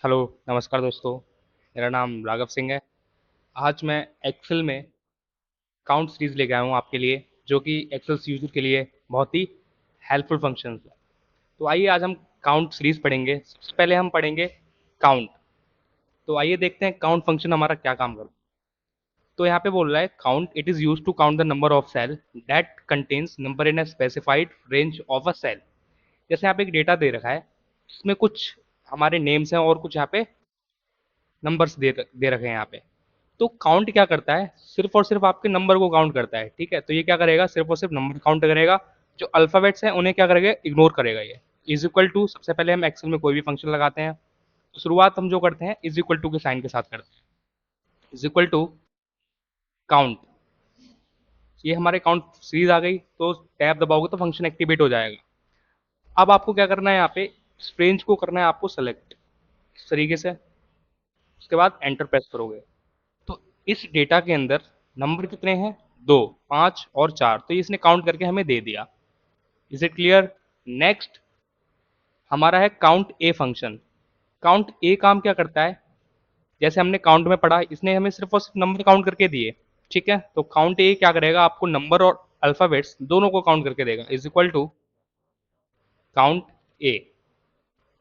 Hello, नमस्कार दोस्तों। मेरा नाम राघव सिंह है। आज मैं एक्सेल में काउंट सीरीज़ लेके आया हूँ आपके लिए, जो कि एक्सेल यूज़र के लिए बहुत ही हेल्पफुल फंक्शंस है। तो आइए आज हम काउंट सीरीज़ पढ़ेंगे। सबसे पहले हम पढ़ेंगे काउंट। तो आइए देखते हैं काउंट फंक्शन हमारा क्या काम करता है। तो यहाँ पे बोल रहा है count it is used to count the number of cell that contains number in a specified range of a cell. जैसे यहाँ पे एक डेटा दे रखा है, इसमें कुछ हमारे नेम्स हैं और कुछ यहाँ पे नंबर्स दे रखे हैं यहाँ पे। तो काउंट क्या करता है, सिर्फ और सिर्फ आपके नंबर को काउंट करता है। ठीक है, तो ये क्या करेगा, सिर्फ और सिर्फ नंबर काउंट करेगा। जो अल्फाबेट्स हैं उन्हें क्या करेगा, इग्नोर करेगा। ये इज इक्वल टू, सबसे पहले हम एक्सेल में कोई भी फंक्शन लगाते हैं तो शुरुआत हम जो करते हैं इज इक्वल टू के साइन के साथ करते हैं। इज इक्वल टू काउंट, ये हमारे काउंट सीरीज आ गई, तो टैब दबाओगे तो फंक्शन एक्टिवेट हो जाएगा। अब आपको क्या करना है, यहाँ पे इस रेंज को करना है आपको सेलेक्ट इस तरीके से। उसके बाद एंटर प्रेस करोगे तो इस डेटा के अंदर नंबर कितने हैं, 2, 5 और 4। तो ये इसने काउंट करके हमें दे दिया। Is it clear? नेक्स्ट हमारा है काउंट ए फंक्शन। काउंट ए काम क्या करता है, जैसे हमने काउंट में पढ़ा, इसने हमें सिर्फ और सिर्फ नंबर काउंट करके दिए। ठीक है, तो काउंट ए क्या करेगा, आपको नंबर और अल्फाबेट्स दोनों को काउंट करके देगा। Is equal to count A,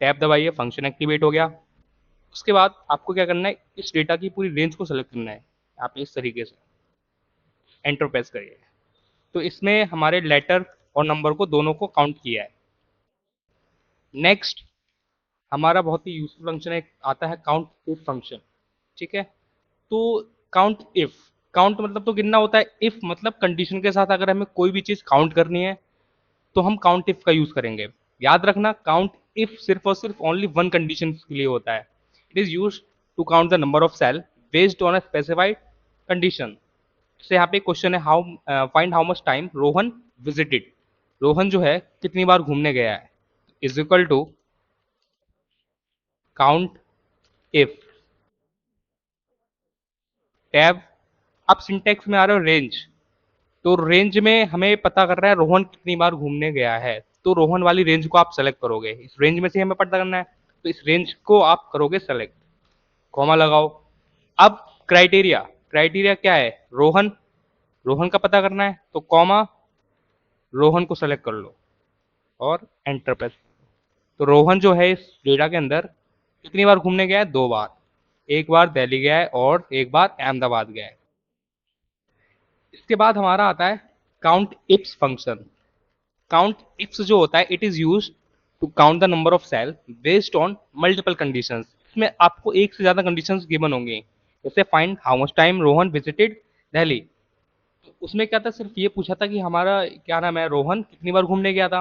tab दबाइए, फंक्शन एक्टिवेट हो गया। उसके बाद आपको क्या करना है, इस डेटा की पूरी रेंज को सेलेक्ट करना है। आप इस तरीके से एंटर प्रेस करिए, तो इसमें हमारे लेटर और नंबर को दोनों को काउंट किया है। नेक्स्ट हमारा बहुत ही यूजफुल फंक्शन है, आता है काउंट इफ फंक्शन। ठीक है, तो काउंट इफ, काउंट मतलब तो गिनना होता है, इफ मतलब कंडीशन के साथ अगर हमें कोई भी चीज काउंट करनी है तो हम काउंट इफ का यूज करेंगे। याद रखना, काउंट इफ सिर्फ और सिर्फ ओनली वन कंडीशन के लिए होता है। It is use to count the number of cell based on a specified condition. जैसे यहाँ पे क्वेश्चन है, how find how much time Rohan visited. Rohan जो है कितनी बार घूमने गया है, is equal to count if tab. अब सिंटेक्स में आ रहे हो रेंज, तो रेंज में हमें पता कर रहा है रोहन कितनी बार घूमने गया है, तो रोहन वाली रेंज को आप सेलेक्ट करोगे। इस रेंज में से हमें पता करना है, तो इस रेंज को आप करोगे सेलेक्ट, कॉमा लगाओ। अब क्राइटेरिया, क्राइटेरिया क्या है, रोहन, रोहन का पता करना है, तो कॉमा, रोहन को सेलेक्ट कर लो और एंटर प्रेस। तो रोहन जो है इस डेटा के अंदर कितनी बार घूमने गया है, 2 बार। एक बार दिल्ली गया है और एक बार अहमदाबाद गया है। इसके बाद हमारा आता है काउंट इप्स फंक्शन। काउंट इप्स जो होता है, it is use to count the number of cell based on multiple conditions. इसमें आपको एक से ज्यादा कंडीशंस गिवन होंगे। जैसे find how much time Rohan visited Delhi, तो उसमें क्या था, सिर्फ ये पूछा था कि हमारा क्या नाम है, रोहन कितनी बार घूमने गया था।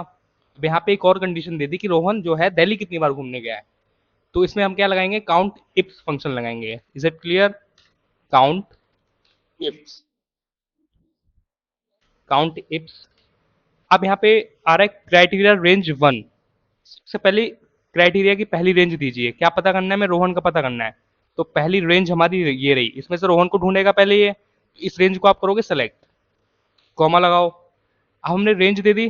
अब यहाँ पे एक और कंडीशन दे दी कि रोहन जो है दिल्ली कितनी बार घूमने गया है। तो इसमें हम क्या लगाएंगे, काउंट इप्स फंक्शन लगाएंगे। Is it clear? COUNTIFS, COUNTIFS. अब यहाँ पे आ रहा है क्राइटेरिया रेंज 1। सबसे पहले क्राइटेरिया की पहली रेंज दीजिए, क्या पता करना है, हमें रोहन का पता करना है। तो पहली रेंज हमारी ये रही, इसमें से रोहन को ढूंढेगा पहले ये, इस रेंज को आप करोगे सेलेक्ट, कॉमा लगाओ। अब हमने रेंज दे दी।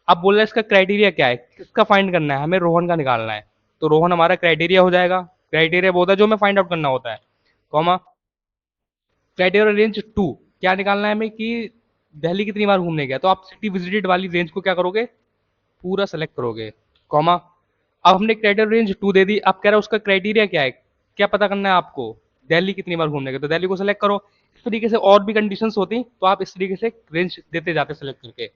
अब बोल रहा है इसका क्राइटेरिया क्या है, किसका फाइंड करना है, हमें रोहन का निकालना है। तो रोहन हमारा क्राइटेरिया हो जाएगा। क्राइटेरिया वो होता है जो हमें फाइंड आउट करना होता है, कॉमा। क्राइटेरिया रेंज 2, क्या निकालना है हमें कि दिल्ली कितनी बार घूमने गया, तो आप सिटी विजिटेड वाली रेंज को क्या करोगे, पूरा सेलेक्ट करोगे, कॉमा। अब हमने क्राइटेरिया रेंज 2 दे दी। अब कह रहा है उसका क्राइटेरिया क्या है, क्या पता करना है आपको, दिल्ली कितनी बार घूमने गया, तो दिल्ली को सेलेक्ट करो। इस तरीके से और भी कंडीशंस होती, तो आप इस तरीके से रेंज देते जाते सेलेक्ट करके,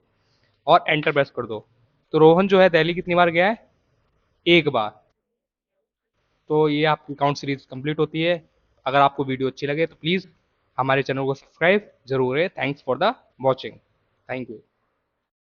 और एंटर प्रेस कर दो। तो रोहन जो है दिल्ली कितनी बार गया है, 1 बार। तो ये आपकी काउंट सीरीज कंप्लीट होती है। अगर आपको वीडियो अच्छी लगे तो प्लीज़ हमारे चैनल को सब्सक्राइब जरूर है। Thanks for the watching. Thank you.